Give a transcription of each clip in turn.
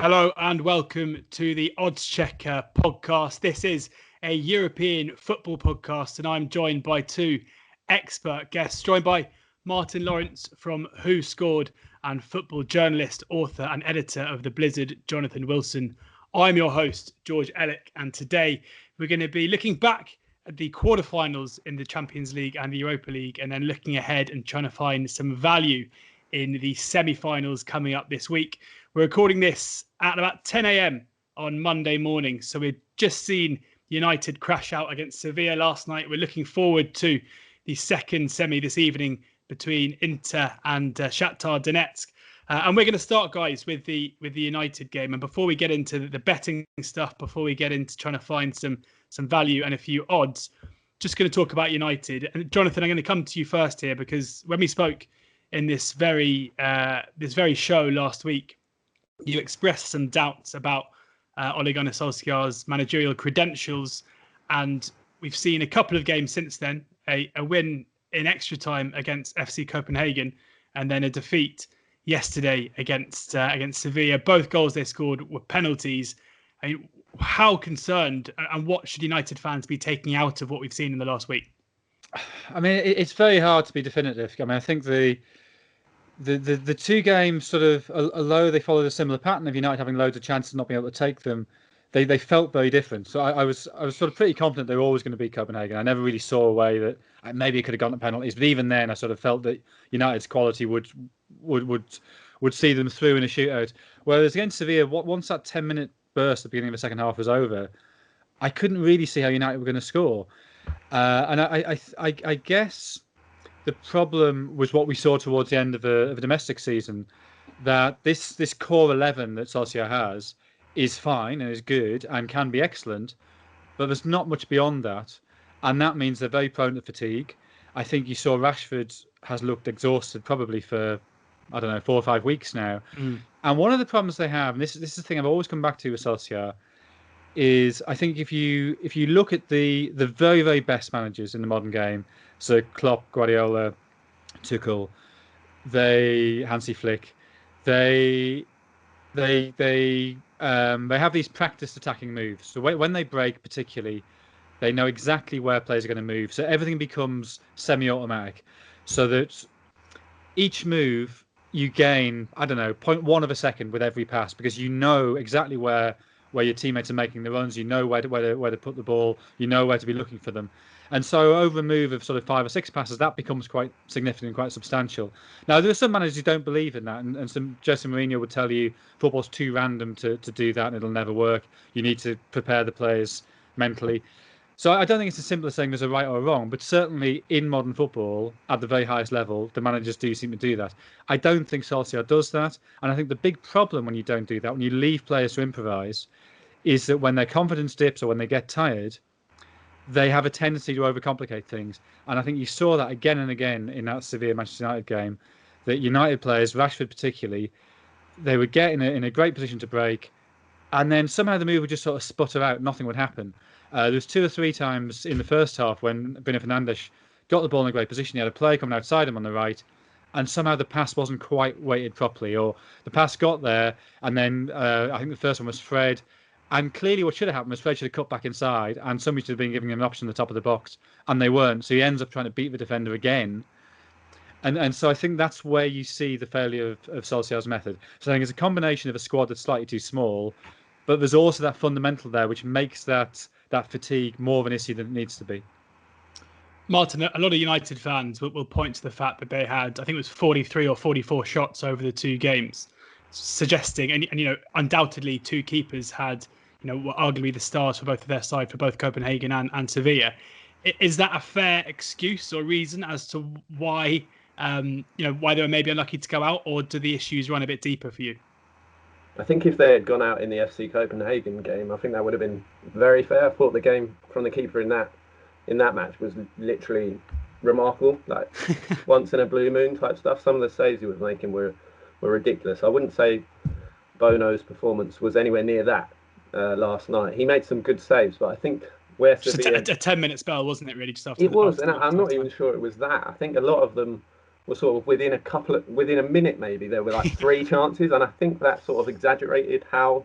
Hello and welcome to the oddschecker podcast. This is a European football podcast and I'm joined by two expert guests, joined by Martin Laurence from WhoScored and football journalist, author and editor of The Blizzard, Jonathan Wilson. I'm your host, George Elek, and today we're going to be looking back at the quarterfinals in the Champions League and the Europa League and then looking ahead and trying to find some value in the semi-finals coming up this week. We're recording this at about 10 a.m. on Monday morning. So we've just seen United crash out against Sevilla last night. We're looking forward to the second semi this evening between Inter and Shakhtar Donetsk. And we're going to start, guys, with the United game. And before we get into the betting stuff, before we get into trying to find some value and a few odds, just going to talk about United. And Jonathan, I'm going to come to you first here because when we spoke in this very show last week, you expressed some doubts about Ole Gunnar Solskjaer's managerial credentials, and we've seen a couple of games since then, a win in extra time against FC Copenhagen, and then a defeat yesterday against Sevilla. Both goals they scored were penalties. I mean, how concerned and what should United fans be taking out of what we've seen in the last week? I mean, it's very hard to be definitive. I mean, I think the two games sort of, although they followed a similar pattern of United having loads of chances and not being able to take them, they felt very different. So I was sort of pretty confident they were always going to beat Copenhagen. I never really saw a way that maybe it could have gone to penalties, but even then I sort of felt that United's quality would see them through in a shootout. Whereas against Sevilla, once that 10-minute burst at the beginning of the second half was over, I couldn't really see how United were going to score. And I guess the problem was what we saw towards the end of a domestic season, that this core 11 that Solskjaer has is fine and is good and can be excellent, but there's not much beyond that. And that means they're very prone to fatigue. I think you saw Rashford has looked exhausted probably for, 4 or 5 weeks now. And one of the problems they have, and this is the thing I've always come back to with Solskjaer, is I think if you look at the very, very best managers in the modern game, so Klopp, Guardiola, Tuchel, Hansi Flick, they have these practiced attacking moves. So when they break, particularly, they know exactly where players are going to move. So everything becomes semi-automatic. So that each move you gain, 0.1 of a second with every pass, because you know exactly where your teammates are making the runs. You know where to put the ball. You know where to be looking for them. And so over a move of sort of 5 or 6 passes, that becomes quite significant and quite substantial. Now, there are some managers who don't believe in that, and some Jose Mourinho would tell you football's too random to do that and it'll never work. You need to prepare the players mentally. So I don't think it's as simple as saying there's a right or a wrong, but certainly in modern football, at the very highest level, the managers do seem to do that. I don't think Solskjaer does that, and I think the big problem when you don't do that, when you leave players to improvise, is that when their confidence dips or when they get tired, they have a tendency to overcomplicate things. And I think you saw that again and again in that Sevilla Manchester United game, that United players, Rashford particularly, they would get in a great position to break, and then somehow the move would just sort of sputter out, nothing would happen. There was 2 or 3 times in the first half when Bruno Fernandes got the ball in a great position. He had a player coming outside him on the right, and somehow the pass wasn't quite weighted properly, or the pass got there, and then I think the first one was Fred. And clearly what should have happened was Fred should have cut back inside and somebody should have been giving him an option at the top of the box, and they weren't. So he ends up trying to beat the defender again. And so I think that's where you see the failure of Solskjaer's method. So I think it's a combination of a squad that's slightly too small, but there's also that fundamental there which makes that fatigue more of an issue than it needs to be. Martin, a lot of United fans will point to the fact that they had, I think it was 43 or 44 shots over the 2 games, suggesting, and undoubtedly 2 keepers had, were arguably the stars for both of their side, for both Copenhagen and Sevilla. Is that a fair excuse or reason as to why, why they were maybe unlucky to go out, or do the issues run a bit deeper for you? I think if they had gone out in the FC Copenhagen game, I think that would have been very fair. I thought the game from the keeper in that match was literally remarkable, like once in a blue moon type stuff. Some of the saves he was making were ridiculous. I wouldn't say Bono's performance was anywhere near that last night. He made some good saves, but I think where Sevilla... a 10-minute spell, wasn't it, really? Just after it was, and I'm not even sure it was that. I think a lot of them were sort of within a minute maybe there were like 3 chances, and I think that sort of exaggerated how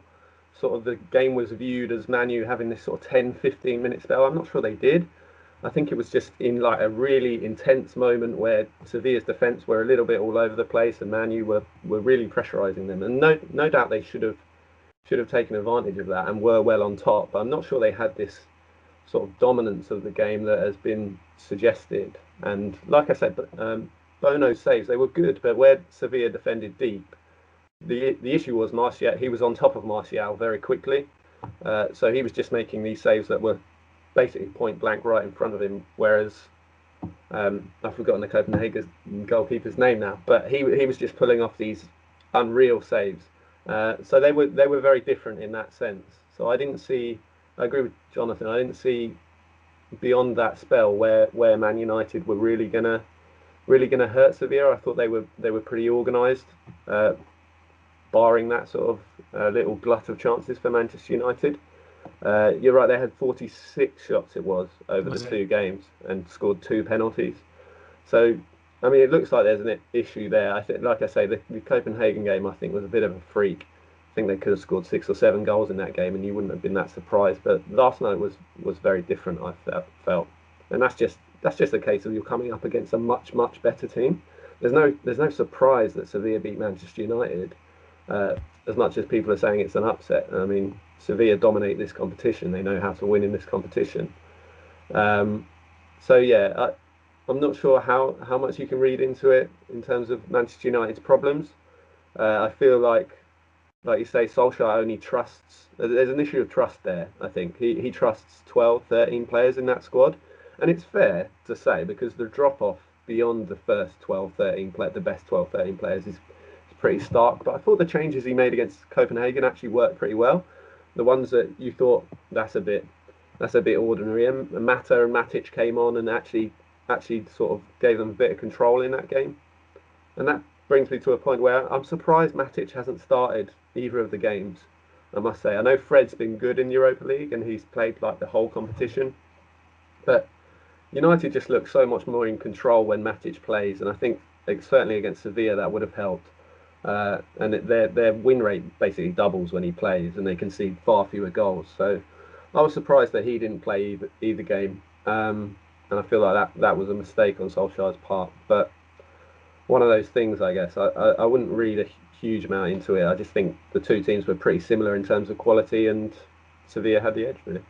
sort of the game was viewed as Man U having this sort of 10-15 minute spell. I'm not sure they did. I think it was just in like a really intense moment where Sevilla's defence were a little bit all over the place and Man U were really pressurising them, and no doubt they should have taken advantage of that and were well on top. But I'm not sure they had this sort of dominance of the game that has been suggested. And like I said, Bono's saves, they were good, but where Sevilla defended deep, the issue was Martial. He was on top of Martial very quickly, so he was just making these saves that were basically point blank right in front of him. Whereas I've forgotten the Copenhagen goalkeeper's name now, but he was just pulling off these unreal saves. So they were very different in that sense. So I agree with Jonathan. I didn't see beyond that spell where Man United were really gonna hurt Sevilla. I thought they were pretty organised, barring that sort of little glut of chances for Manchester United. You're right, they had 46 shots over the 2 games and scored 2 penalties. So I mean, it looks like there's an issue there. I think, like I say, the Copenhagen game I think was a bit of a freak. I think they could have scored 6 or 7 goals in that game, and you wouldn't have been that surprised. But last night was very different. I felt, and that's just a case of you're coming up against a much better team. There's no surprise that Sevilla beat Manchester United, as much as people are saying it's an upset. I mean, Sevilla dominate this competition. They know how to win in this competition. So yeah, I'm not sure how much you can read into it in terms of Manchester United's problems. I feel like you say, Solskjaer only trusts. There's an issue of trust there. I think he trusts 12, 13 players in that squad, and it's fair to say because the drop off beyond the first 12, 13 the best 12, 13 players is pretty stark. But I thought the changes he made against Copenhagen actually worked pretty well. The ones that you thought that's a bit ordinary. And Mata and Matic came on and actually sort of gave them a bit of control in that game. And that brings me to a point where I'm surprised Matic hasn't started either of the games, I must say. I know Fred's been good in Europa League and he's played like the whole competition, but United just look so much more in control when Matic plays, and I think certainly against Sevilla that would have helped. And their win rate basically doubles when he plays, and they concede far fewer goals. So I was surprised that he didn't play either game, and I feel like that was a mistake on Solskjaer's part. But one of those things, I guess. I wouldn't read a huge amount into it. I just think the 2 teams were pretty similar in terms of quality, and Sevilla had the edge, really.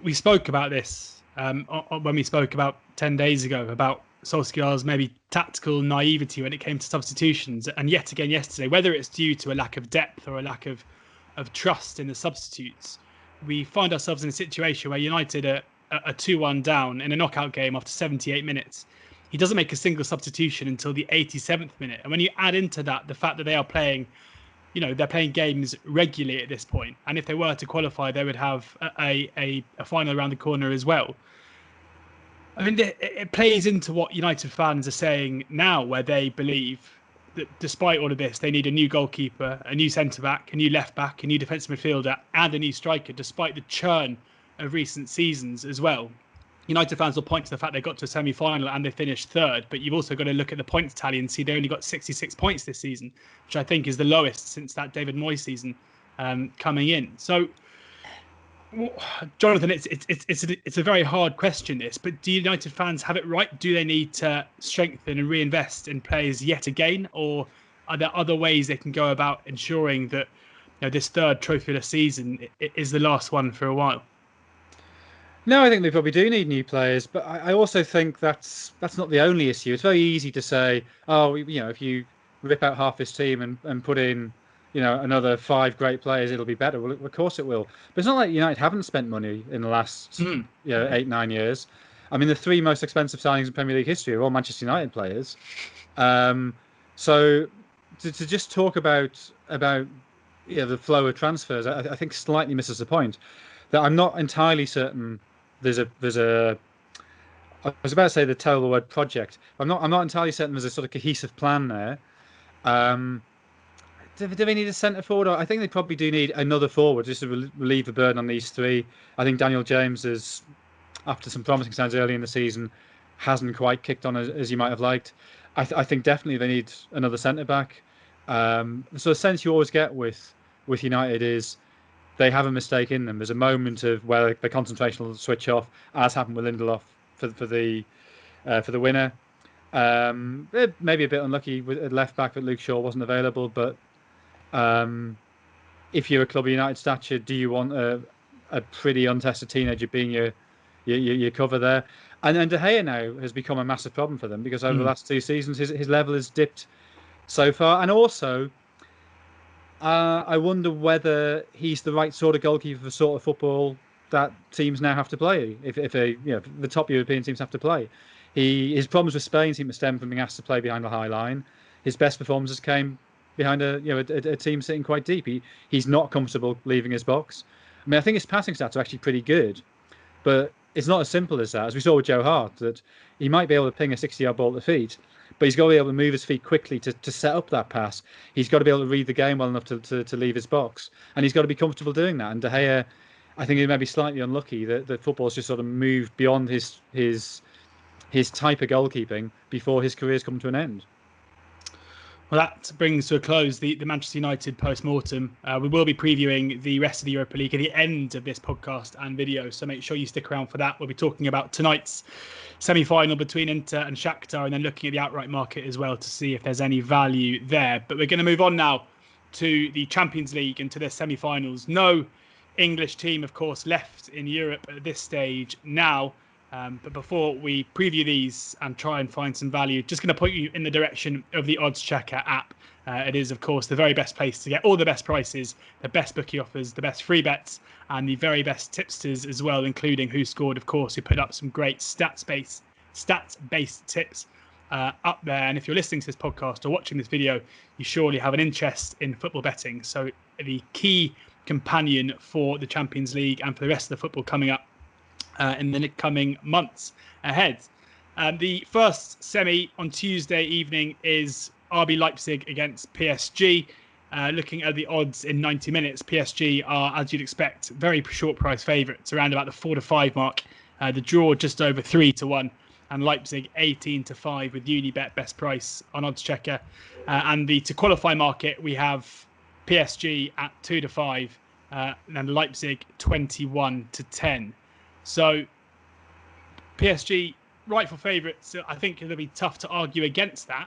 We spoke about this when we spoke about 10 days ago about Solskjaer's maybe tactical naivety when it came to substitutions, and yet again yesterday, whether it's due to a lack of depth or a lack of trust in the substitutes, we find ourselves in a situation where United are 2-1 down in a knockout game after 78 minutes. He doesn't make a single substitution until the 87th minute. And when you add into that the fact that they are playing, they're playing games regularly at this point, and if they were to qualify, they would have a final around the corner as well. I mean, it plays into what United fans are saying now, where they believe that despite all of this, they need a new goalkeeper, a new centre-back, a new left-back, a new defensive midfielder, and a new striker, despite the churn of recent seasons as well. United fans will point to the fact they got to a semi-final and they finished 3rd, but you've also got to look at the points tally and see they only got 66 points this season, which I think is the lowest since that David Moyes season coming in. So, Jonathan, it's a very hard question, this, but do United fans have it right? Do they need to strengthen and reinvest in players yet again, or are there other ways they can go about ensuring that this 3rd trophyless season is the last one for a while? No, I think they probably do need new players, but I also think that's not the only issue. It's very easy to say, if you rip out half this team and put in, another 5 great players, it'll be better. Well, of course it will. But it's not like United haven't spent money in the last 8-9 years. I mean, the 3 most expensive signings in Premier League history are all Manchester United players. So to just talk about the flow of transfers, I think slightly misses the point. That I'm not entirely certain. There's a I was about to say the terrible word project. I'm not entirely certain there's a sort of cohesive plan there. Do they need a centre forward? I think they probably do need another forward just to relieve the burden on these 3. I think Daniel James is, after some promising signs early in the season, hasn't quite kicked on as you might have liked. I think definitely they need another centre back. So the sense you always get with United is they have a mistake in them. There's a moment of where the concentration will switch off, as happened with Lindelof for the winner. Maybe a bit unlucky with left back that Luke Shaw wasn't available, but if you're a club of United stature, do you want a pretty untested teenager being your cover there? And then De Gea now has become a massive problem for them because over the last 2 seasons, his level has dipped so far. And also, I wonder whether he's the right sort of goalkeeper for the sort of football that teams now have to play. If the top European teams have to play, his problems with Spain seem to stem from being asked to play behind the high line. His best performances came behind a team sitting quite deep. He's not comfortable leaving his box. I mean, I think his passing stats are actually pretty good, but it's not as simple as that. As we saw with Joe Hart, that he might be able to ping a 60-yard ball at the feet, but he's got to be able to move his feet quickly to set up that pass. He's got to be able to read the game well enough to leave his box, and he's got to be comfortable doing that. And De Gea, I think he may be slightly unlucky that football's just sort of moved beyond his type of goalkeeping before his career's come to an end. Well, that brings to a close the Manchester United post-mortem. We will be previewing the rest of the Europa League at the end of this podcast and video, so make sure you stick around for that. We'll be talking about tonight's semi-final between Inter and Shakhtar, and then looking at the outright market as well to see if there's any value there. But we're going to move on now to the Champions League and to their semi-finals. No English team, of course, left in Europe at this stage now. But before we preview these and try and find some value, just going to point you in the direction of the oddschecker app. It is, of course, the very best place to get all the best prices, the best bookie offers, the best free bets, and the very best tipsters as well, including WhoScored, of course, who put up some great stats-based tips up there. And if you're listening to this podcast or watching this video, you surely have an interest in football betting. So the key companion for the Champions League and for the rest of the football coming up in the coming months ahead. The first semi on Tuesday evening is RB Leipzig against PSG. Looking at the odds in 90 minutes, PSG are, as you'd expect, very short price favourites, around about the 4-5 mark. The draw just over 3-1, and Leipzig 18-5 with Unibet best price on oddschecker. And to qualify market, we have PSG at 2-5, and Leipzig 21-10. So PSG, rightful favourites. I think it'll be tough to argue against that.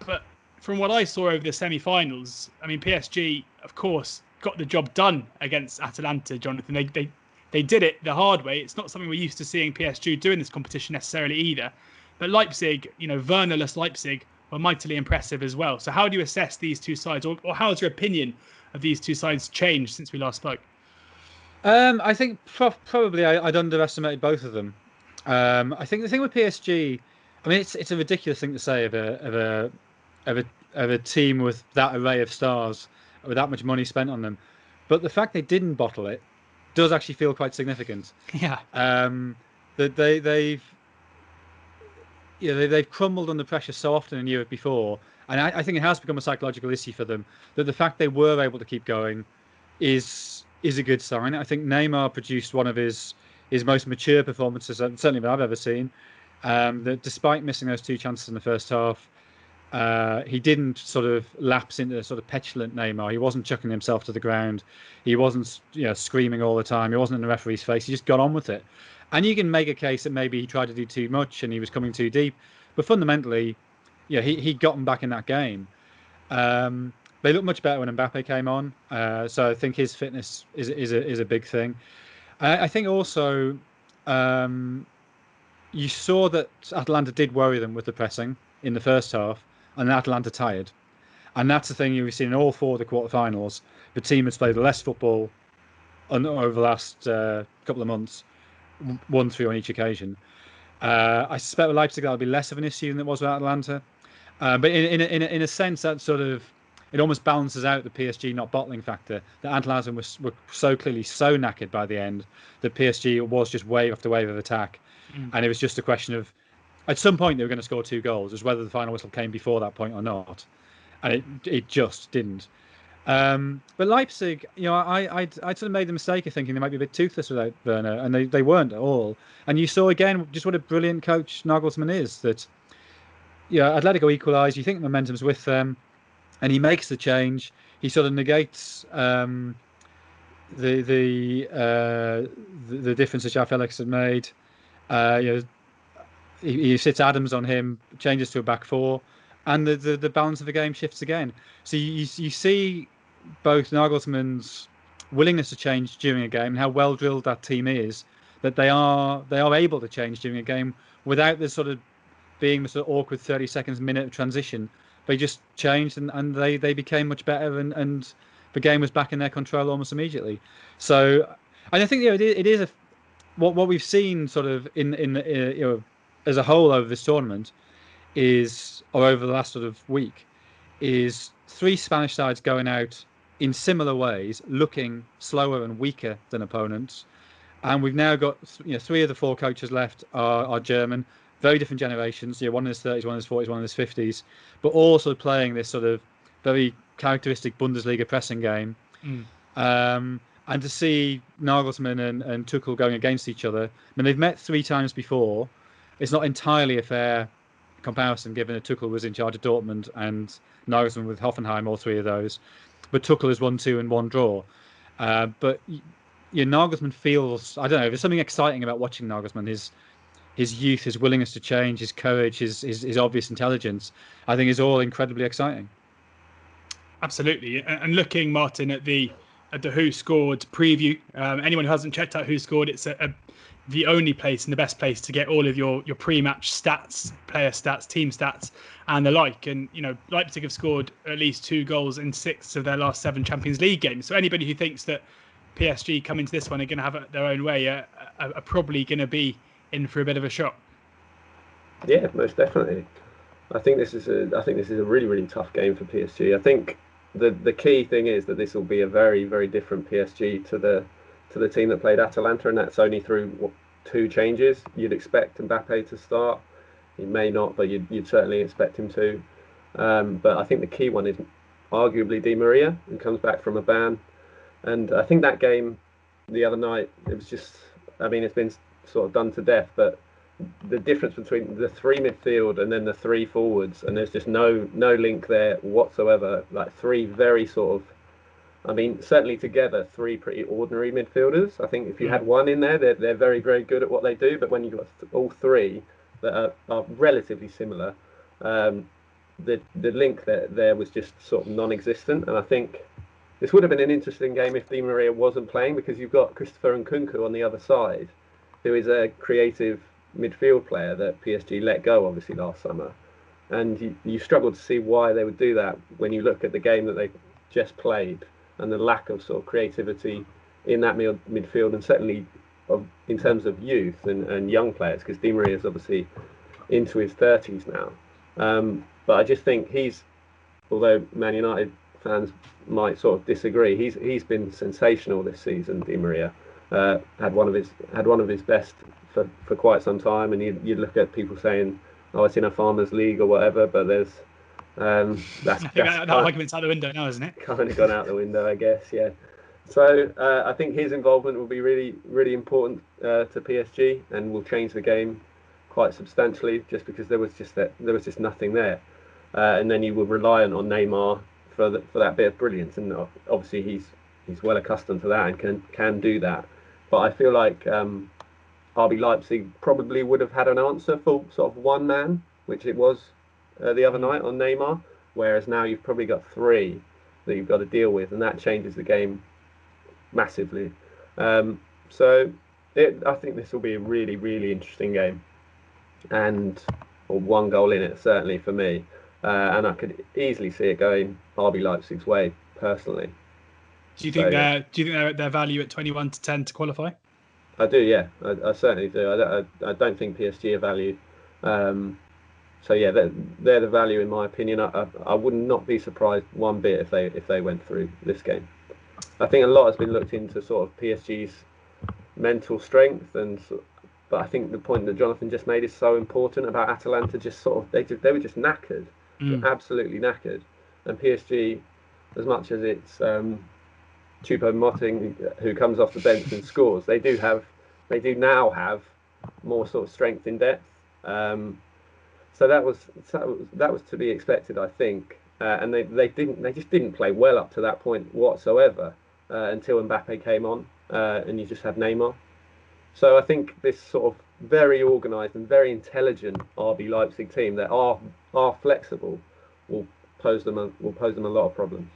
But from what I saw over the semi-finals, I mean, PSG, of course, got the job done against Atalanta, Jonathan. They did it the hard way. It's not something we're used to seeing PSG do in this competition necessarily either. But Leipzig, Wernerless Leipzig, were mightily impressive as well. So how do you assess these two sides, or how has your opinion of these two sides changed since we last spoke? I think probably I'd underestimated both of them. I think the thing with PSG, I mean, it's a ridiculous thing to say of a team with that array of stars, with that much money spent on them, but the fact they didn't bottle it does actually feel quite significant. Yeah. That they've crumbled under pressure so often in Europe before, and I think it has become a psychological issue for them. That the fact they were able to keep going is a good sign. I think Neymar produced one of his most mature performances, certainly that I've ever seen. That despite missing those 2 chances in the first half, he didn't sort of lapse into sort of petulant Neymar. He wasn't chucking himself to the ground. He wasn't screaming all the time. He wasn't in the referee's face. He just got on with it. And you can make a case that maybe he tried to do too much and he was coming too deep. But fundamentally, he got him back in that game. They looked much better when Mbappe came on, so I think his fitness is a big thing. I think also you saw that Atalanta did worry them with the pressing in the first half, and Atalanta tired. And that's the thing you've seen in all 4 of the quarterfinals. The team has played less football over the last couple of months, 1-3 on each occasion. I suspect with Leipzig that'll be less of an issue than it was with Atalanta. But in a sense, that sort of it almost balances out the PSG not bottling factor. That Atalanta were so clearly so knackered by the end that PSG was just wave after wave of attack, and it was just a question of at some point they were going to score 2 goals. It was whether the final whistle came before that point or not, and it just didn't. But Leipzig, I sort of made the mistake of thinking they might be a bit toothless without Werner, and they weren't at all. And you saw again just what a brilliant coach Nagelsmann is. That Atletico equalise, you think momentum's with them, and he makes the change. He sort of negates the difference that George Elek had made. He sits Adams on him, changes to a back four, and the balance of the game shifts again. So you see both Nagelsmann's willingness to change during a game and how well drilled that team is, that they are able to change during a game without the sort of being the sort of awkward 30 seconds minute of transition. They just changed and they became much better and the game was back in their control almost immediately. So I think it is what we've seen sort of in as a whole over this tournament or over the last sort of week is three Spanish sides going out in similar ways, looking slower and weaker than opponents. And we've now got three of the four coaches left are German, very different generations. One in his 30s, one in his 40s, one in his 50s, but all sort of playing this sort of very characteristic Bundesliga pressing game. And to see Nagelsmann and Tuchel going against each other, I mean, they've met 3 times before. It's not entirely a fair comparison, given that Tuchel was in charge of Dortmund and Nagelsmann with Hoffenheim, all 3 of those. But Tuchel has won 2 and 1 draw. But Nagelsmann feels, I don't know, there's something exciting about watching Nagelsmann. His youth, his willingness to change, his courage, his obvious intelligence, I think is all incredibly exciting. Absolutely. And looking, Martin, at the WhoScored preview, anyone who hasn't checked out WhoScored, it's the only place and the best place to get all of your pre-match stats, player stats, team stats, and the like. And Leipzig have scored at least 2 goals in 6 of their last 7 Champions League games. So anybody who thinks that PSG coming to this one are going to have it their own way are probably going to be in for a bit of a shock. Yeah, most definitely. I think this is a really, really tough game for PSG. I think the key thing is that this will be a very, very different PSG to the team that played Atalanta, and that's only through 2 changes. You'd expect Mbappe to start. He may not, but you'd certainly expect him to. But I think the key one is arguably Di Maria, who comes back from a ban. And I think that game the other night, it was just, I mean, it's been sort of done to death, but the difference between the 3 midfield and then the 3 forwards, and there's just no link there whatsoever. Like 3 very sort of, I mean, certainly together 3 pretty ordinary midfielders. I think if you had one in there, they're very, very good at what they do. But when you've got all 3 that are relatively similar, the link there was just sort of non-existent. And I think this would have been an interesting game if Di Maria wasn't playing, because you've got Christopher Nkunku on the other side, who is a creative midfield player that PSG let go obviously last summer. And you struggle to see why they would do that when you look at the game that they just played and the lack of sort of creativity in that midfield, and certainly in terms of youth and young players, because Di Maria is obviously into his 30s now. But I just think although Man United fans might sort of disagree, he's been sensational this season. Di Maria had one of his best for quite some time, and you look at people saying, "Oh, it's in a Farmers League or whatever," but there's that argument's out the window now, isn't it? Kind of gone out the window, I guess. Yeah. So I think his involvement will be really, really important to PSG, and will change the game quite substantially, just because there was just nothing there, and then you were reliant on Neymar for that bit of brilliance, and obviously he's well accustomed to that and can do that. But I feel like RB Leipzig probably would have had an answer for sort of one man, which it was the other night on Neymar, whereas now you've probably got 3 that you've got to deal with, and that changes the game massively. So I think this will be a really, really interesting game, and 1 goal in it certainly for me, and I could easily see it going RB Leipzig's way personally. Do you think their value at 21-10 to qualify? I do, yeah. I certainly do. I don't think PSG are valued. So yeah, they're the value in my opinion. I would not be surprised one bit if they went through this game. I think a lot has been looked into sort of PSG's mental strength, but I think the point that Jonathan just made is so important about Atalanta. Just sort of they were just knackered, absolutely knackered, and PSG as much as it's Choupo-Moting who comes off the bench and scores. They do now have more sort of strength in depth. So that was to be expected, I think. And they just didn't play well up to that point whatsoever until Mbappe came on, and you just had Neymar. So I think this sort of very organised and very intelligent RB Leipzig team that are flexible will pose them a lot of problems.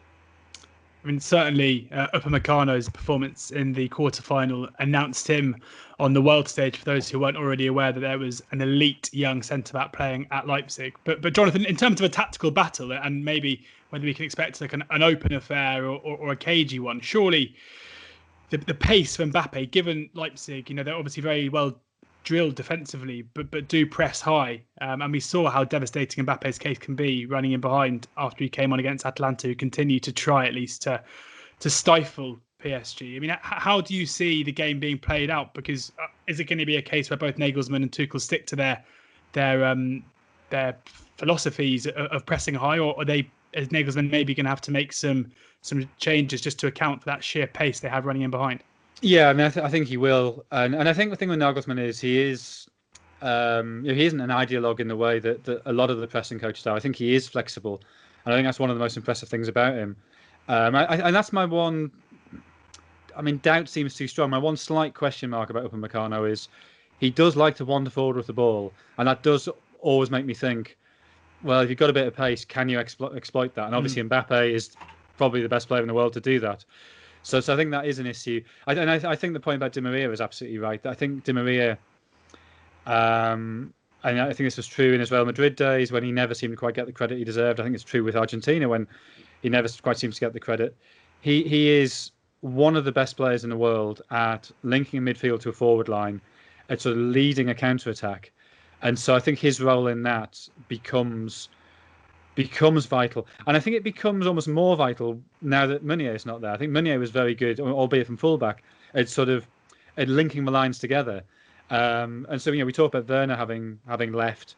I mean, certainly Upamecano's performance in the quarterfinal announced him on the world stage for those who weren't already aware that there was an elite young centre-back playing at Leipzig. But Jonathan, in terms of a tactical battle and maybe whether we can expect like an open affair or a cagey one, surely the pace for Mbappe, given Leipzig, they're obviously very well drilled defensively, but do press high. And we saw how devastating Mbappe's case can be running in behind after he came on against Atalanta, who continue to try at least to stifle PSG. I mean, how do you see the game being played out? Because is it going to be a case where both Nagelsmann and Tuchel stick to their philosophies of pressing high, or is Nagelsmann maybe going to have to make some changes just to account for that sheer pace they have running in behind? Yeah, I mean, I think he will, and I think the thing with Nagelsmann is he isn't an ideologue in the way that a lot of the pressing coaches are. I think he is flexible, and I think that's one of the most impressive things about him. And that's my one. I mean, doubt seems too strong. My one slight question mark about Upamecano is he does like to wander forward with the ball, and that does always make me think, well, if you've got a bit of pace, can you exploit that? And obviously Mbappe is probably the best player in the world to do that. So I think that is an issue. I think the point about Di Maria is absolutely right. I think Di Maria, and I think this was true in his Real Madrid days when he never seemed to quite get the credit he deserved. I think it's true with Argentina when he never quite seems to get the credit. He is one of the best players in the world at linking a midfield to a forward line, at sort of leading a counter-attack. And so I think his role in that becomes vital. And I think it becomes almost more vital now that Meunier is not there. I think Meunier was very good, albeit from fullback, at sort of at linking the lines together. And so, we talk about Werner having left.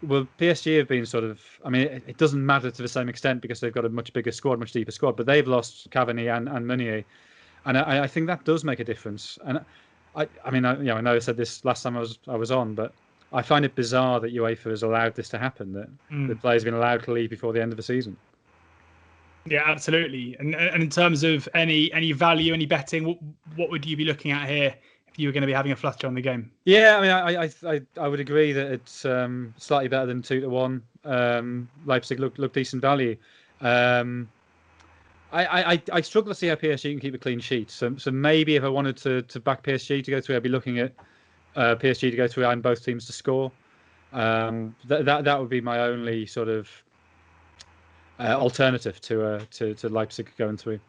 Well, PSG have been sort of, I mean, it doesn't matter to the same extent because they've got a much bigger squad, much deeper squad, but they've lost Cavani and Meunier. And I think that does make a difference. And I mean, I know I said this last time I was on, but I find it bizarre that UEFA has allowed this to happen, that the players have been allowed to leave before the end of the season. Yeah, absolutely. And in terms of any value, any betting, what would you be looking at here if you were going to be having a flutter on the game? Yeah, I mean, I would agree that it's slightly better than 2-1. Leipzig look decent value. I struggle to see how PSG can keep a clean sheet. So maybe if I wanted to back PSG to go through, I'd be looking at PSG to go through and both teams to score. That would be my only sort of alternative to Leipzig going through.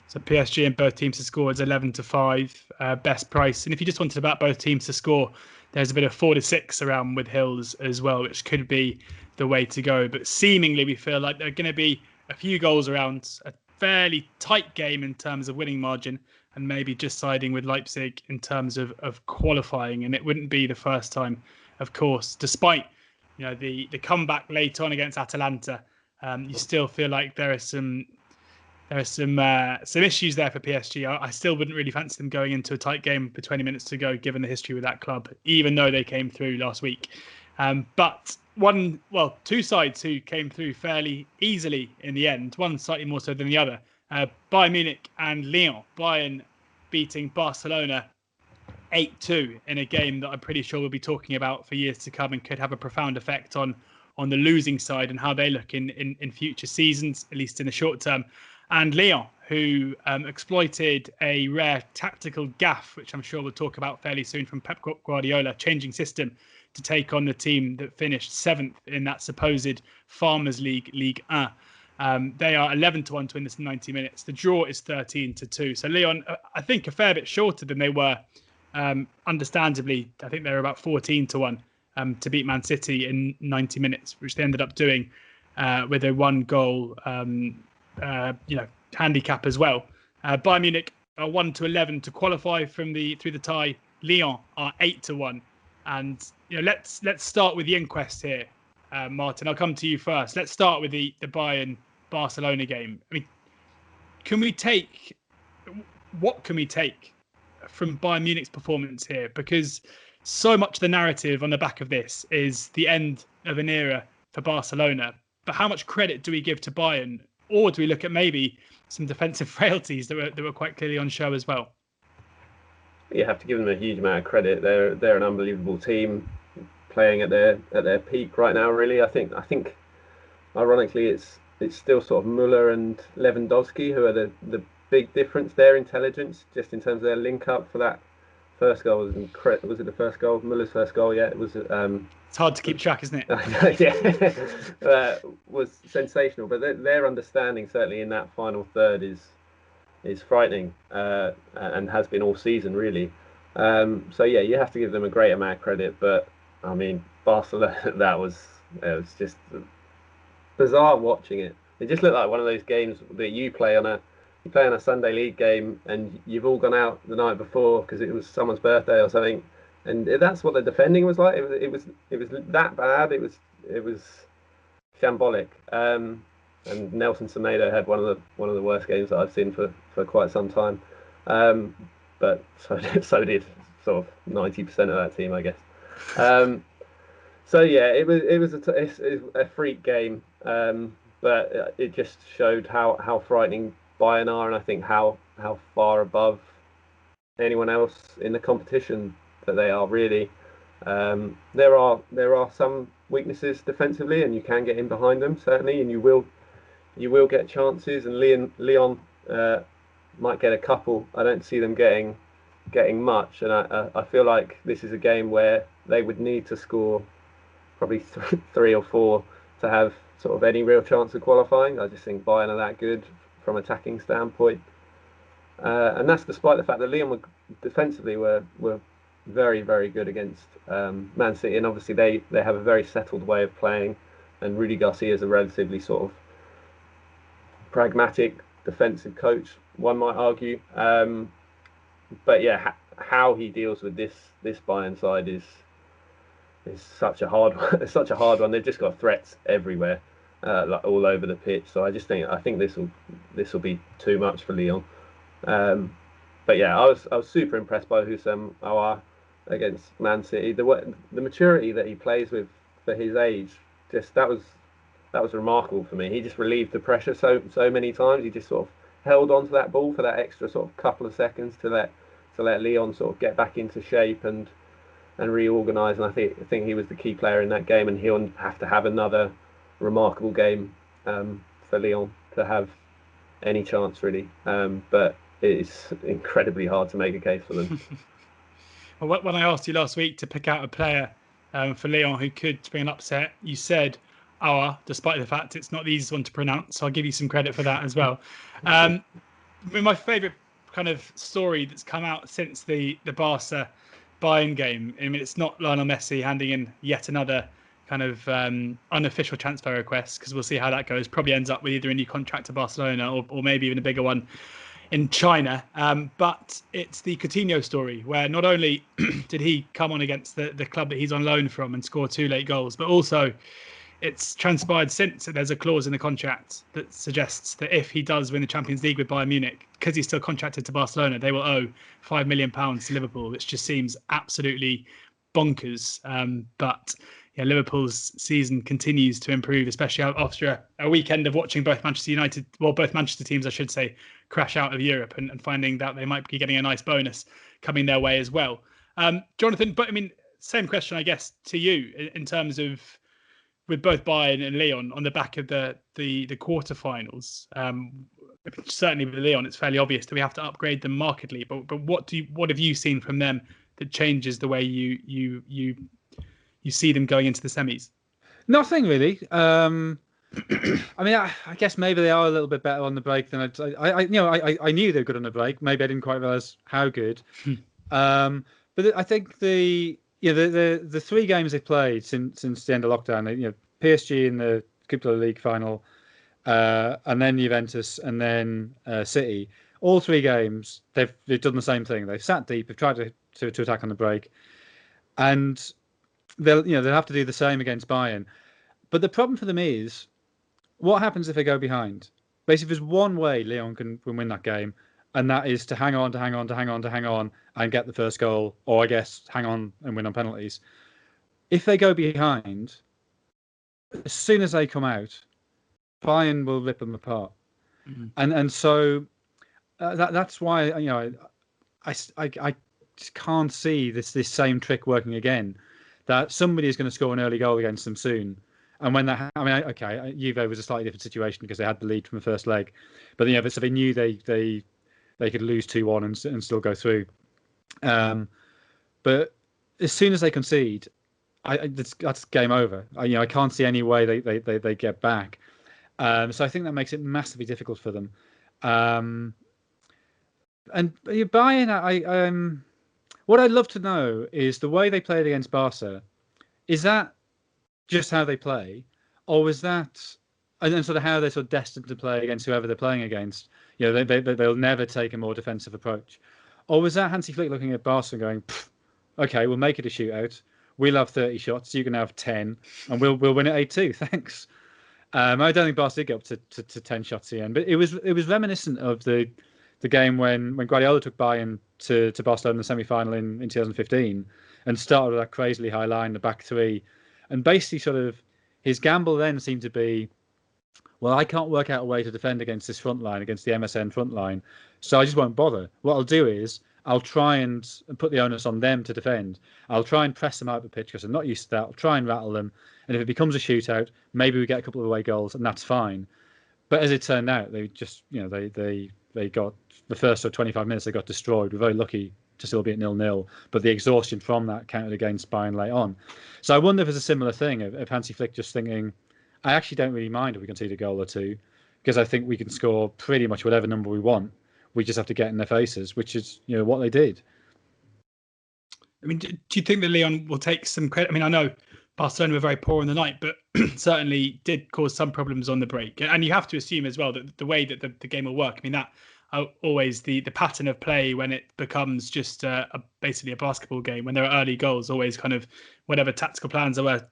So PSG and both teams to score is 11-5 best price. And if you just wanted to back both teams to score, there's a bit of 4-6 around with Hills as well, which could be the way to go. But seemingly we feel like there are going to be a few goals around, a fairly tight game in terms of winning margin, and maybe just siding with Leipzig in terms of qualifying. And it wouldn't be the first time, of course, despite the comeback late on against Atalanta. You still feel like there are some issues there for PSG. I still wouldn't really fancy them going into a tight game with 20 minutes to go, given the history with that club, even though they came through last week. But two sides who came through fairly easily in the end, one slightly more so than the other. Bayern Munich and Lyon. Bayern beating Barcelona 8-2 in a game that I'm pretty sure we'll be talking about for years to come and could have a profound effect on the losing side and how they look in future seasons, at least in the short term. And Lyon, who exploited a rare tactical gaffe, which I'm sure we'll talk about fairly soon, from Pep Guardiola, changing system to take on the team that finished 7th in that supposed Farmers League, Ligue 1. They are 11-1 to win this in 90 minutes. The draw is 13-2. So Lyon, I think, a fair bit shorter than they were. Understandably, I think they were about 14-1 to beat Man City in 90 minutes, which they ended up doing with a 1-goal handicap as well. Bayern Munich are 1-11 to qualify through the tie. Lyon are 8-1, and let's start with the inquest here, Martin. I'll come to you first. Let's start with the Bayern Barcelona game. I mean, what can we take from Bayern Munich's performance here? Because so much of the narrative on the back of this is the end of an era for Barcelona. But how much credit do we give to Bayern, or do we look at maybe some defensive frailties that were quite clearly on show as well? You have to give them a huge amount of credit. They're an unbelievable team, playing at their peak right now. Really, I think ironically it's still sort of Müller and Lewandowski who are the big difference. Their intelligence, just in terms of their link up for that first goal, was incredible. Was it the first goal? Müller's first goal? Yeah, it was. It's hard to keep track, isn't it? Yeah, was sensational. But their understanding, certainly in that final third, is frightening, and has been all season really. So yeah, you have to give them a great amount of credit. But I mean, Barcelona, it was just bizarre watching it. It just looked like one of those games that you play on a Sunday league game, and you've all gone out the night before because it was someone's birthday or something, and that's what the defending was like. It was that bad. It was shambolic. And Nelson Semedo had one of the worst games that I've seen for quite some time. But so did sort of 90% of that team, I guess. So yeah, it was a freak game, but it just showed how frightening Bayern are, and I think how far above anyone else in the competition that they are really. There are some weaknesses defensively, and you can get in behind them certainly, and you will get chances, and Lyon might get a couple. I don't see them getting much, and I feel like this is a game where they would need to score probably three or four to have sort of any real chance of qualifying. I just think Bayern are that good from attacking standpoint, and that's despite the fact that Lyon defensively were very, very good against Man City, and obviously they have a very settled way of playing, and Rudy Garcia is a relatively sort of pragmatic defensive coach, one might argue. But yeah, how he deals with this Bayern side is such a hard one. It's such a hard one. They've just got threats everywhere, like all over the pitch. So I think this will be too much for Lyon. But yeah, I was super impressed by Houssem Aouar against Man City. The maturity that he plays with for his age, just that was remarkable for me. He just relieved the pressure so many times. He just sort of held on to that ball for that extra sort of couple of seconds to let Lyon sort of get back into shape and reorganise. And I think he was the key player in that game, and he'll have to have another remarkable game for Lyon to have any chance really. But it's incredibly hard to make a case for them. Well, when I asked you last week to pick out a player for Lyon who could bring an upset, you said Aouar, despite the fact it's not the easiest one to pronounce. So I'll give you some credit for that as well. My favourite kind of story that's come out since the Barca Bayern game, I mean, it's not Lionel Messi handing in yet another kind of unofficial transfer request, because we'll see how that goes. Probably ends up with either a new contract to Barcelona or maybe even a bigger one in China. But it's the Coutinho story, where not only did he come on against the club that he's on loan from and score 2 late goals, but also it's transpired since that there's a clause in the contract that suggests that if he does win the Champions League with Bayern Munich, because he's still contracted to Barcelona, they will owe £5 million to Liverpool, which just seems absolutely bonkers. But yeah, Liverpool's season continues to improve, especially after a weekend of watching both Manchester teams, I should say, crash out of Europe and finding that they might be getting a nice bonus coming their way as well. Jonathan, but I mean, same question, I guess, to you in terms of with both Bayern and Lyon on the back of the quarterfinals. Certainly with Lyon, it's fairly obvious that we have to upgrade them markedly. But what have you seen from them that changes the way you see them going into the semis? Nothing really. I mean, I guess maybe they are a little bit better on the break than I knew they were good on the break. Maybe I didn't quite realize how good. But I think the 3 games they've played since the end of lockdown, PSG in the Europa League final, and then Juventus, and then City. All 3 games they've done the same thing. They've sat deep. They've tried to attack on the break, and they'll have to do the same against Bayern. But the problem for them is, what happens if they go behind? basically, there's one way Lyon can win that game, and that is to hang on, and get the first goal, or I guess hang on and win on penalties. If they go behind, as soon as they come out, Bayern will rip them apart. And so that's why I just can't see this same trick working again. That somebody is going to score an early goal against them soon, and when that, Juve was a slightly different situation because they had the lead from the first leg, but so they knew they could lose 2-1 and still go through. But as soon as they concede, that's game over. I can't see any way they get back. So I think that makes it massively difficult for them. And Bayern, what I'd love to know is the way they played against Barca. Is that just how they play, or was that, and sort of how they're sort of destined to play against whoever they're playing against? They'll never take a more defensive approach, or was that Hansi Flick looking at Barca and going, okay, we'll make it a shootout. We'll have 30 shots. You can have 10, and we'll win it 8-2. Thanks. I don't think Barca did get up to 10 shots at the end, but it was reminiscent of the game when Guardiola took Bayern to Barcelona in the semi-final in 2015 and started with that crazily high line, the back three, and basically sort of his gamble then seemed to be, well, I can't work out a way to defend against this front line, against the MSN front line, so I just won't bother. What I'll do is I'll try and put the onus on them to defend. I'll try and press them out of the pitch because I'm not used to that. I'll try and rattle them, and if it becomes a shootout, maybe we get a couple of away goals, and that's fine. But as it turned out, they just, they got the first 25 minutes, they got destroyed. We're very lucky to still be at 0-0, but the exhaustion from that counted against Bayern late on. So I wonder if it's a similar thing of Hansi Flick just thinking, I actually don't really mind if we concede a goal or two, because I think we can score pretty much whatever number we want. We just have to get in their faces, which is what they did. I mean, do you think that Lyon will take some credit? I mean, I know Barcelona were very poor in the night, but certainly did cause some problems on the break. And you have to assume as well that the way that the game will work, I mean, that always the pattern of play when it becomes just basically a basketball game, when there are early goals, always kind of whatever tactical plans there were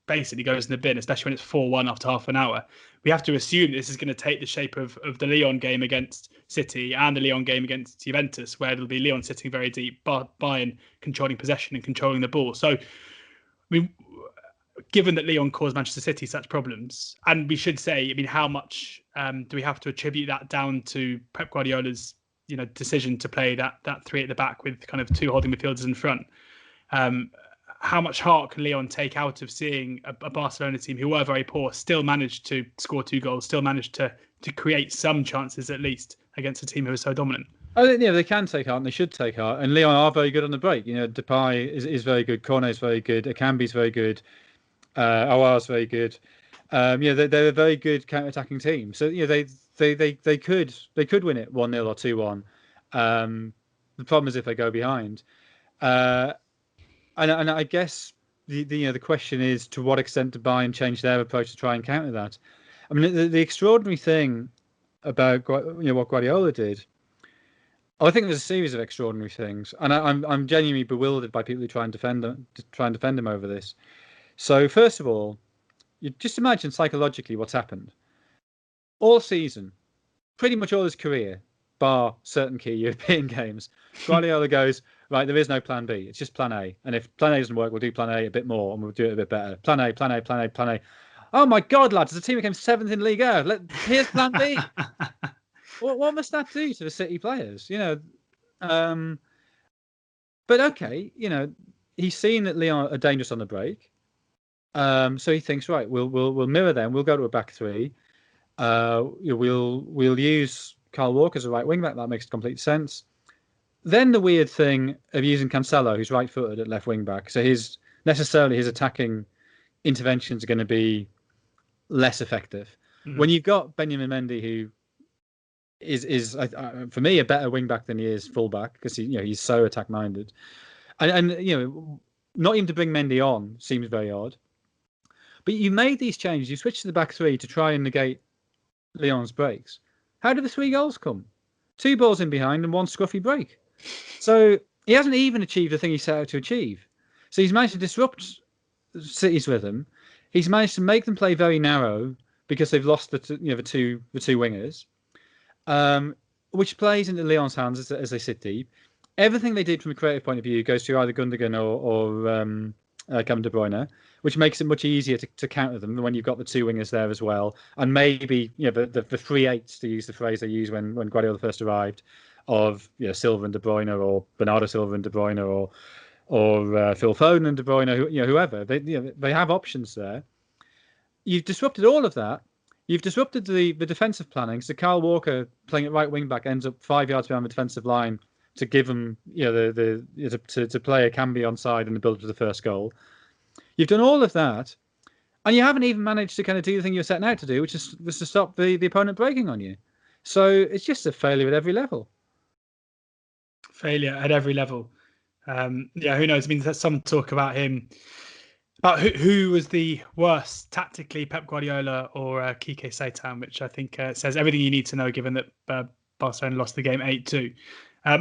basically goes in the bin, especially when it's 4-1 after half an hour. We have to assume this is going to take the shape of the Lyon game against City and the Lyon game against Juventus, where it'll be Lyon sitting very deep, Bayern controlling possession and controlling the ball. So, I mean, given that Lyon caused Manchester City such problems, and we should say, I mean, how much do we have to attribute that down to Pep Guardiola's, decision to play that three at the back with kind of two holding midfielders in front? How much heart can Lyon take out of seeing a Barcelona team who were very poor still managed to score 2 goals, still managed to create some chances at least against a team who was so dominant? I think they can take heart and they should take heart. And Lyon are very good on the break. Depay is very good, Cornet is very good, Akambi's very good, Aouar's very good. They're a very good counter-attacking team. So they could win it 1-0 or 2-1. The problem is if they go behind. And I guess the question is, to what extent do Bayern change their approach to try and counter that? I mean, the extraordinary thing about what Guardiola did, I think there's a series of extraordinary things, and I'm genuinely bewildered by people who try and defend him over this. So first of all, you just imagine psychologically what's happened all season, pretty much all his career, bar certain key European games. Guardiola goes, right, there is no plan B. It's just plan A. And if plan A doesn't work, we'll do plan A a bit more and we'll do it a bit better. Plan A, plan A, plan A, plan A. Oh my God, lads, the team became 7th in Liga. Here's plan B. What must that do to the City players? But okay, he's seen that Lyon are dangerous on the break. So he thinks, right, we'll mirror them. We'll go to a back three. We'll use Kyle Walker as a right wing back. That makes complete sense. Then the weird thing of using Cancelo, who's right-footed at left wing back, so his attacking interventions are going to be less effective. Mm-hmm. When you've got Benjamin Mendy, who is for me a better wing back than he is full back, because he's so attack minded, and not even to bring Mendy on seems very odd. But you made these changes. You switched to the back three to try and negate Lyon's breaks. How did the 3 goals come? 2 balls in behind and 1 scruffy break. So he hasn't even achieved the thing he set out to achieve. So he's managed to disrupt City's rhythm. He's managed to make them play very narrow, because they've lost the two wingers, which plays into Lyon's hands as they sit deep. Everything they did from a creative point of view goes to either Gundogan or Kevin De Bruyne, which makes it much easier to counter them when you've got the two wingers there as well. And maybe the 3/8s, to use the phrase they used when Guardiola first arrived, of Silva and De Bruyne, or Bernardo Silva and De Bruyne, or Phil Foden and De Bruyne, whoever. They have options there. You've disrupted all of that. You've disrupted the defensive planning. So Kyle Walker playing at right wing back ends up 5 yards behind the defensive line to give them, to play a Cambi onside and the build to the first goal. You've done all of that, and you haven't even managed to kind of do the thing you're setting out to do, which was to stop the opponent breaking on you. So it's just a failure at every level. Failure at every level. Who knows? I mean, there's some talk about him, about who was the worst tactically, Pep Guardiola or Quique Setién, which I think says everything you need to know, given that Barcelona lost the game 8-2.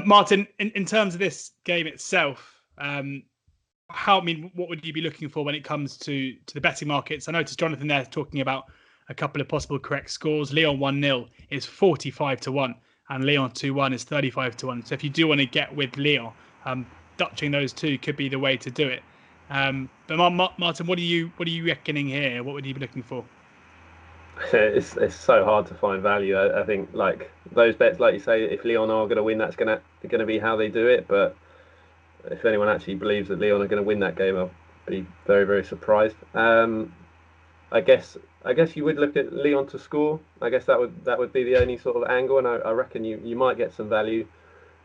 Martin, in terms of this game itself, what would you be looking for when it comes to the betting markets? I noticed Jonathan there talking about a couple of possible correct scores. Lyon 1-0 is 45-1, and Lyon 2-1 is 35-1. So if you do want to get with Lyon, Dutching those two could be the way to do it. But Martin, what are you reckoning here? What would you be looking for? It's so hard to find value. I think like those bets, like you say, if Lyon are going to win, that's going to be how they do it. But if anyone actually believes that Lyon are going to win that game, I'll be very, very surprised. I guess you would look at Lyon to score. I guess that would be the only sort of angle, and I reckon you might get some value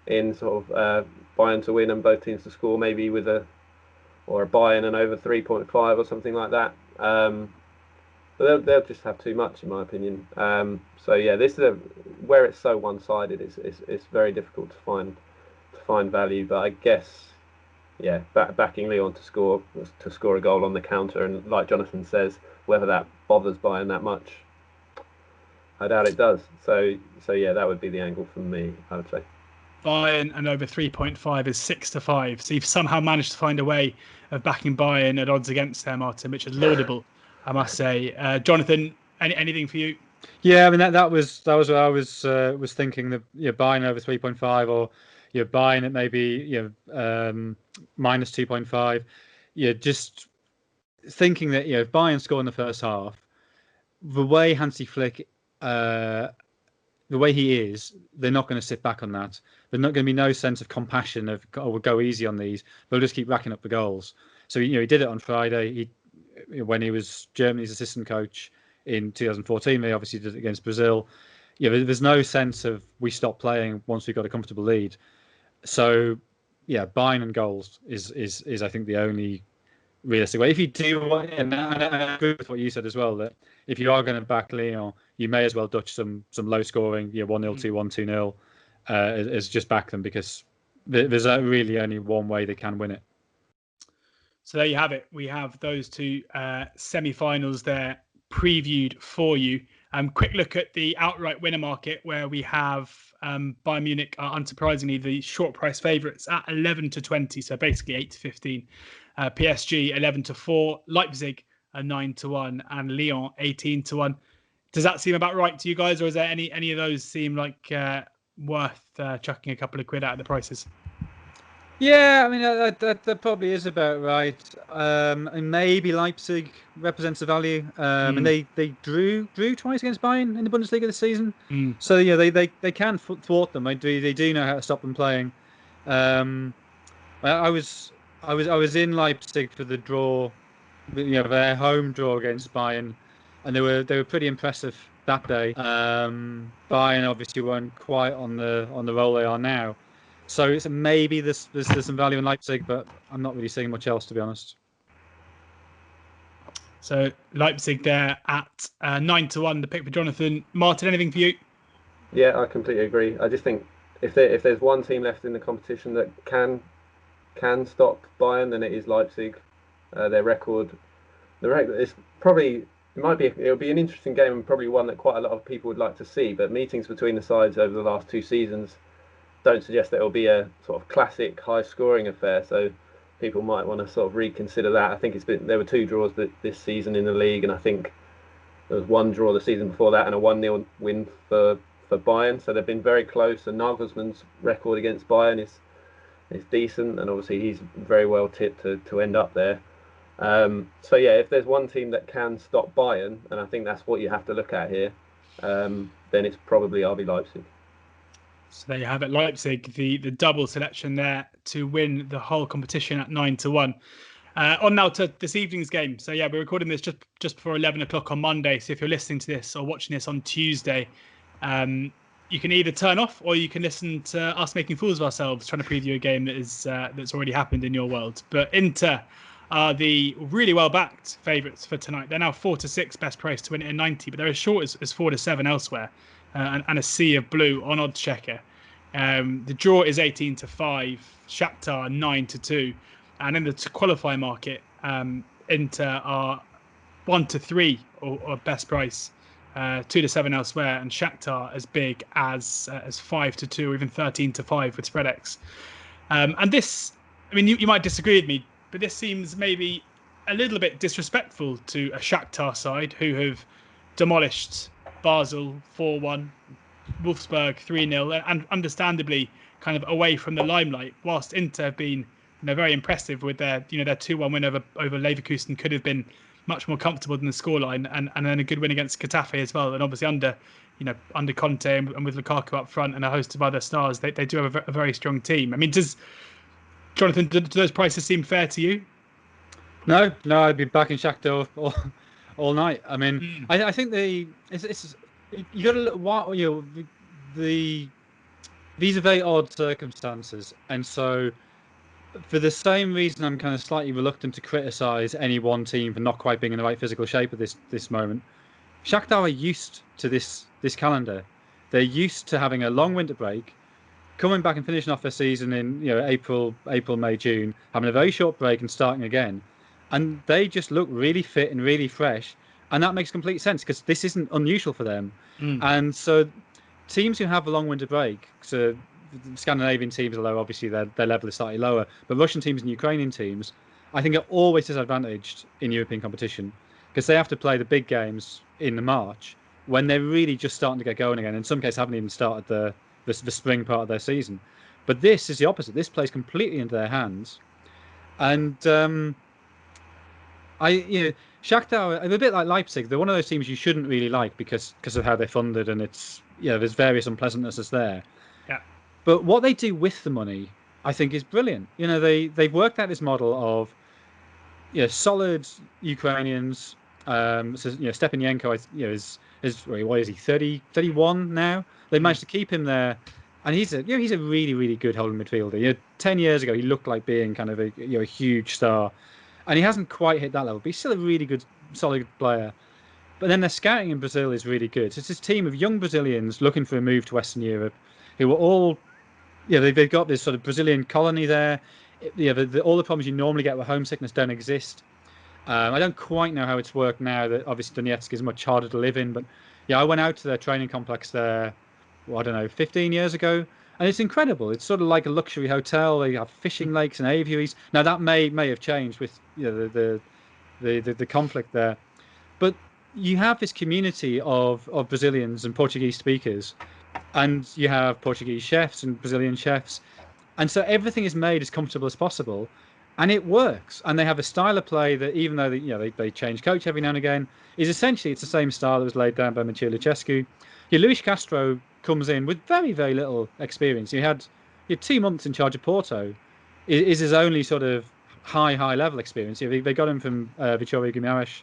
in sort of Bayern to win and both teams to score, maybe with a Bayern and over 3.5 or something like that. But they'll just have too much, in my opinion. So yeah, this is where it's so one-sided. It's very difficult to find value. But I guess, yeah, backing Lyon to score a goal on the counter, and like Jonathan says, whether that bothers Bayern that much, I doubt it does. So yeah, that would be the angle for me, I would say. Bayern and over 3.5 is 6-5. So you've somehow managed to find a way of backing Bayern at odds against them, Martin, which is laudable, I must say. Jonathan, anything for you? Yeah, I mean that was what I was thinking. That Bayern over 3.5, or Bayern at maybe minus 2.5. Just thinking that if Bayern score in the first half, the way Hansi Flick, the way he is, they're not going to sit back on that. There's not going to be no sense of compassion of, we'll go easy on these. They'll just keep racking up the goals. So he did it on Friday. When he was Germany's assistant coach in 2014, they obviously did it against Brazil. There's no sense of we stop playing once we've got a comfortable lead. So yeah, Bayern and goals is I think the only realistic way. If you do want, and I agree with what you said as well, that if you are going to back Lyon, you may as well Dutch some low scoring, 1-0, 2-1, 2-0, as just back them, because there's really only one way they can win it. So there you have it. We have those two semi-finals there previewed for you. Quick look at the outright winner market, where we have Bayern Munich are unsurprisingly the short price favourites at 11-20, so basically 8-15. PSG 11-4, Leipzig 9-1, and Lyon 18-1. Does that seem about right to you guys, or is there any of those seem like worth chucking a couple of quid out of the prices? Yeah, I mean that probably is about right. And maybe Leipzig represents the value. And they drew twice against Bayern in the Bundesliga this season. So yeah, they can thwart them. They do know how to stop them playing. I was in Leipzig for the draw, their home draw against Bayern, and they were pretty impressive that day. Bayern obviously weren't quite on the roll they are now. So maybe there's some value in Leipzig, but I'm not really seeing much else, to be honest. So Leipzig there at 9-1, the pick for Jonathan. Martin, anything for you? Yeah, I completely agree. I just think if there's one team left in the competition that can stop Bayern, then it is Leipzig. Their record is probably it'll be an interesting game, and probably one that quite a lot of people would like to see. But meetings between the sides over the last two seasons don't suggest that it'll be a sort of classic high-scoring affair, so people might want to sort of reconsider that. I think there were two draws this season in the league, and I think There was one draw the season before that and a 1-0 win for Bayern. So they've been very close. And Nagelsmann's record against Bayern is decent, and obviously he's very well tipped to end up there. So yeah, if there's one team that can stop Bayern, and I think that's what you have to look at here, then it's probably RB Leipzig. So there you have it, Leipzig, the double selection there to win the whole competition at 9-1. On now to this evening's game. So yeah, we're recording this just before 11 o'clock on Monday. So if you're listening to this or watching this on Tuesday, you can either turn off or you can listen to us making fools of ourselves, trying to preview a game that is that's already happened in your world. But Inter are the really well-backed favourites for tonight. They're now 4-6 best price to win it at 90, but they're as short as 4-7 elsewhere, and a sea of blue on oddschecker. The draw is 18-5, Shakhtar 9-2, and in the qualifying market, Inter are 1-3 or best price. 2-7 elsewhere, and Shakhtar as big as 5-2 or even 13-5 with SpreadX. And this, I mean, you might disagree with me, but this seems maybe a little bit disrespectful to a Shakhtar side who have demolished Basel 4-1, Wolfsburg 3-0, and understandably kind of away from the limelight. Whilst Inter have been very impressive with their 2-1 win over Leverkusen, could have been much more comfortable than the scoreline, and then a good win against Getafe as well. And obviously under Conte and with Lukaku up front and a host of other stars, they do have a very strong team. I mean, Jonathan, do those prices seem fair to you? No, I'd be backing Shakhtar all night. I mean, I think it's you got to look. These are very odd circumstances, and so, for the same reason, I'm kind of slightly reluctant to criticise any one team for not quite being in the right physical shape at this moment. Shakhtar are used to this calendar. They're used to having a long winter break, coming back and finishing off their season in April, May, June, having a very short break and starting again. And they just look really fit and really fresh. And that makes complete sense because this isn't unusual for them. And so teams who have a long winter break, so Scandinavian teams, although obviously their level is slightly lower, but Russian teams and Ukrainian teams, I think, are always disadvantaged in European competition because they have to play the big games in the March when they're really just starting to get going again. In some cases, haven't even started the spring part of their season. But this is the opposite. This plays completely into their hands, and Shakhtar are a bit like Leipzig. They're one of those teams you shouldn't really like because of how they're funded, and it's there's various unpleasantnesses there. Yeah. But what they do with the money, I think, is brilliant. They've worked out this model of solid Ukrainians. Stepanenko, is what is he, 31 now? They managed to keep him there, and he's a really, really good holding midfielder. 10 years ago he looked like being kind of a huge star, and he hasn't quite hit that level, but he's still a really good, solid player. But then their scouting in Brazil is really good. So it's this team of young Brazilians looking for a move to Western Europe, who are all, they've got this sort of Brazilian colony there. All the problems you normally get with homesickness don't exist. I don't quite know how it's worked now that obviously Donetsk is much harder to live in, but I went out to their training complex there, 15 years ago, and it's incredible. It's sort of like a luxury hotel. They have fishing lakes and aviaries. Now that may have changed with the conflict there, but you have this community of Brazilians and Portuguese speakers, and you have Portuguese chefs and Brazilian chefs, and so everything is made as comfortable as possible. And it works. And they have a style of play that, even though they change coach every now and again, is essentially it's the same style that was laid down by Mircea Lucescu. Luis Castro comes in with very, very little experience. He had 2 months in charge of Porto. Is his only sort of high level experience. They got him from Vitória Guimarães,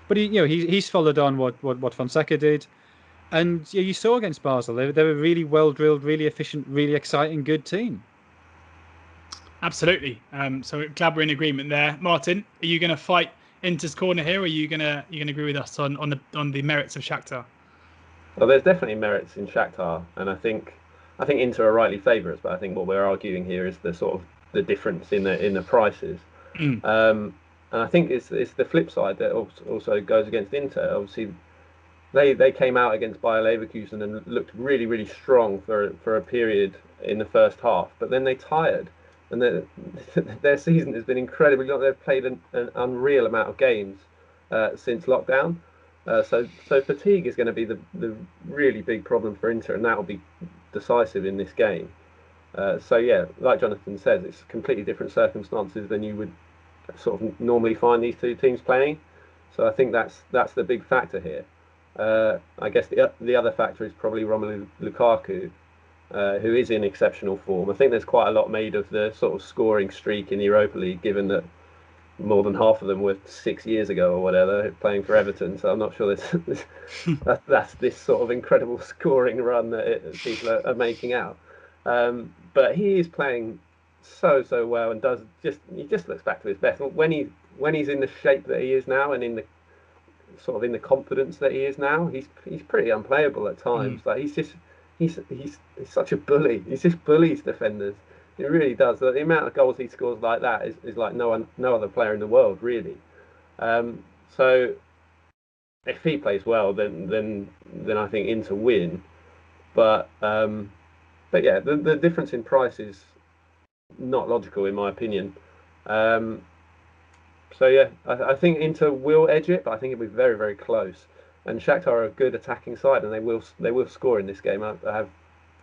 but he's followed on what Fonseca did, and you saw against Basel they're a really well drilled, really efficient, really exciting, good team. Absolutely. So glad we're in agreement there. Martin, are you going to fight Inter's corner here, or are you going to agree with us on the merits of Shakhtar? Well, there's definitely merits in Shakhtar, and I think Inter are rightly favourites, but I think what we're arguing here is the sort of the difference in the prices. And I think it's the flip side that also goes against Inter. Obviously, they came out against Bayer Leverkusen and looked really, really strong for a period in the first half, but then they tired. And their season has been incredibly long. They've played an unreal amount of games since lockdown. So fatigue is going to be the really big problem for Inter, and that will be decisive in this game. So yeah, like Jonathan says, it's completely different circumstances than you would sort of normally find these two teams playing. So I think that's the big factor here. I guess the other factor is probably Romelu Lukaku, who is in exceptional form. I think there's quite a lot made of the sort of scoring streak in the Europa League, given that more than half of them were 6 years ago or whatever, playing for Everton. So I'm not sure that's this sort of incredible scoring run that people are making out. But he is playing so well, and he just looks back to his best when he's in the shape that he is now, and in the sort of in the confidence that he is now. He's pretty unplayable at times. Like he's such a bully. He just bullies defenders. It really does. The amount of goals he scores like that is like no other player in the world, really. So if he plays well, then I think Inter win. But yeah, the difference in price is not logical in my opinion. So yeah, I think Inter will edge it, but I think it'll be very, very close. And Shakhtar are a good attacking side, and they will score in this game. I have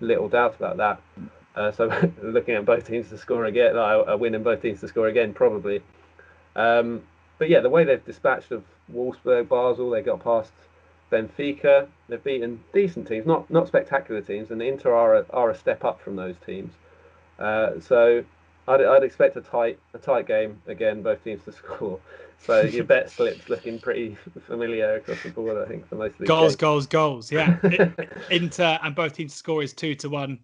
little doubt about that. So looking at both teams to score again, a win and both teams to score again, probably. But yeah, the way they've dispatched of Wolfsburg, Basel, they got past Benfica. They've beaten decent teams, not spectacular teams, and Inter are a step up from those teams. So I'd expect a tight game again, both teams to score. So your bet slips looking pretty familiar across the board, I think, for most of the goals. Yeah, Inter and both teams to score is 2-1.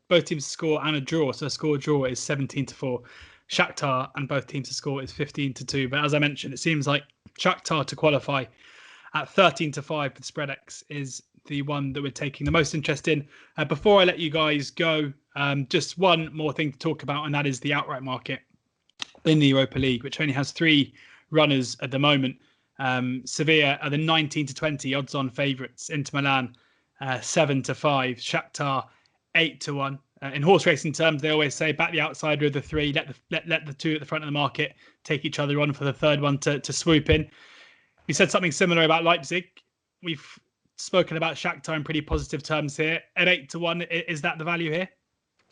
Both teams to score and a draw. So a score draw is 17-4. Shakhtar and both teams to score is 15-2. But as I mentioned, it seems like Shakhtar to qualify at 13-5 with spread X is the one that we're taking the most interest in. Before I let you guys go, just one more thing to talk about, and that is the outright market in the Europa League, which only has 3 runners at the moment. Sevilla are the 19-20 odds-on favourites. Inter Milan 7-5. Shakhtar 8-1. In horse racing terms, they always say back the outsider of the 3. Let the 2 at the front of the market take each other on for the third one to swoop in. You said something similar about Leipzig. We've spoken about Shakhtar in pretty positive terms here. At 8-1, is that the value here?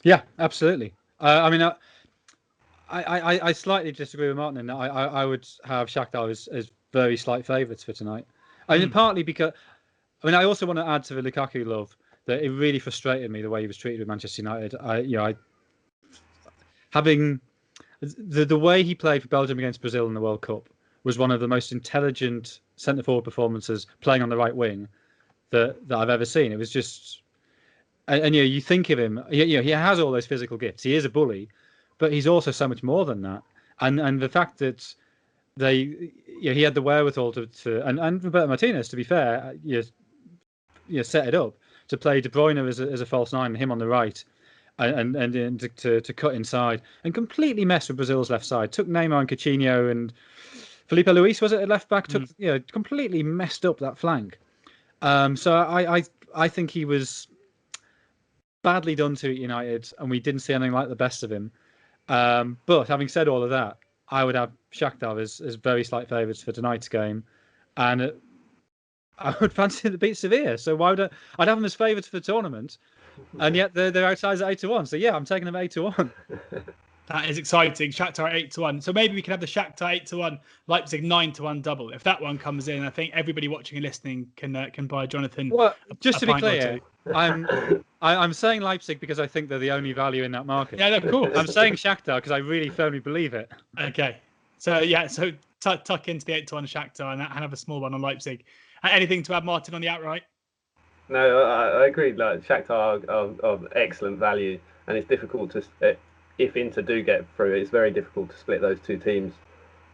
Yeah, absolutely. I mean, I slightly disagree with Martin in that I would have Shakhtar as very slight favourites for tonight. I mean, partly because, I mean, I also want to add to the Lukaku love that it really frustrated me the way he was treated with Manchester United. Having the way he played for Belgium against Brazil in the World Cup was one of the most intelligent centre forward performances playing on the right wing that I've ever seen. It was just, and you think of him, he has all those physical gifts. He is a bully, but he's also so much more than that. And the fact that he had the wherewithal to and Roberto Martinez, to be fair, set it up to play De Bruyne as a false 9 and him on the right, and to cut inside and completely mess with Brazil's left side. Took Neymar and Coutinho and Felipe Luis, was it, at left back? Completely messed up that flank. So I think he was badly done to at United, and we didn't see anything like the best of him. But having said all of that, I would have Shakhtar as very slight favourites for tonight's game, and I would fancy to beat Sevilla. So why would I'd have them as favourites for the tournament, and yet they're outside at 8-1. So yeah, I'm taking them 8-1. That is exciting. Shakhtar 8-1. So maybe we can have the Shakhtar 8-1, Leipzig 9-1 double. If that one comes in, I think everybody watching and listening can buy Jonathan. Well, just to be clear, I'm saying Leipzig because I think they're the only value in that market. Yeah, of course. I'm saying Shakhtar because I really firmly believe it. Okay. So yeah, tuck into the 8-1 Shakhtar and have a small one on Leipzig. Anything to add, Martin, on the outright? No, I agree. Like Shakhtar are excellent value, and it's difficult to. If Inter do get through, it's very difficult to split those two teams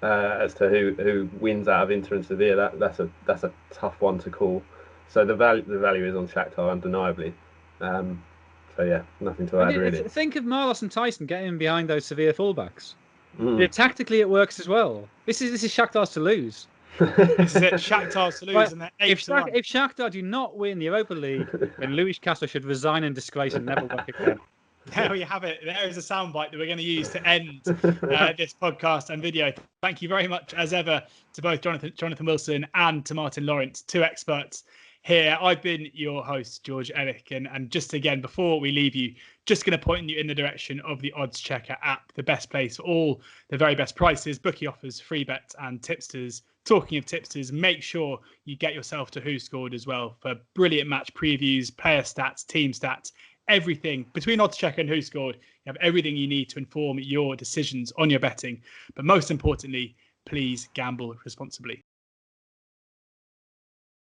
as to who wins out of Inter and Sevilla. That's a tough one to call. So the value is on Shakhtar undeniably. So yeah, nothing to add really. Think of Marlos and Tyson getting behind those Sevilla fullbacks. Tactically, it works as well. This is Shakhtar's to lose. This is it. Shakhtar's to lose, right. And they're 8-1. If Shakhtar do not win the Europa League, then Luis Castro should resign in disgrace and never work again. There we have it. There is a soundbite that we're going to use to end this podcast and video. Thank you very much, as ever, to both Jonathan Wilson and to Martin Laurence, two experts here. I've been your host, George Elek, and just again, before we leave you, just going to point you in the direction of the oddschecker app, the best place for all the very best prices, bookie offers, free bets and tipsters. Talking of tipsters, make sure you get yourself to WhoScored as well for brilliant match previews, player stats, team stats, everything. Between oddschecker and WhoScored, you have everything you need to inform your decisions on your betting. But most importantly, please gamble responsibly.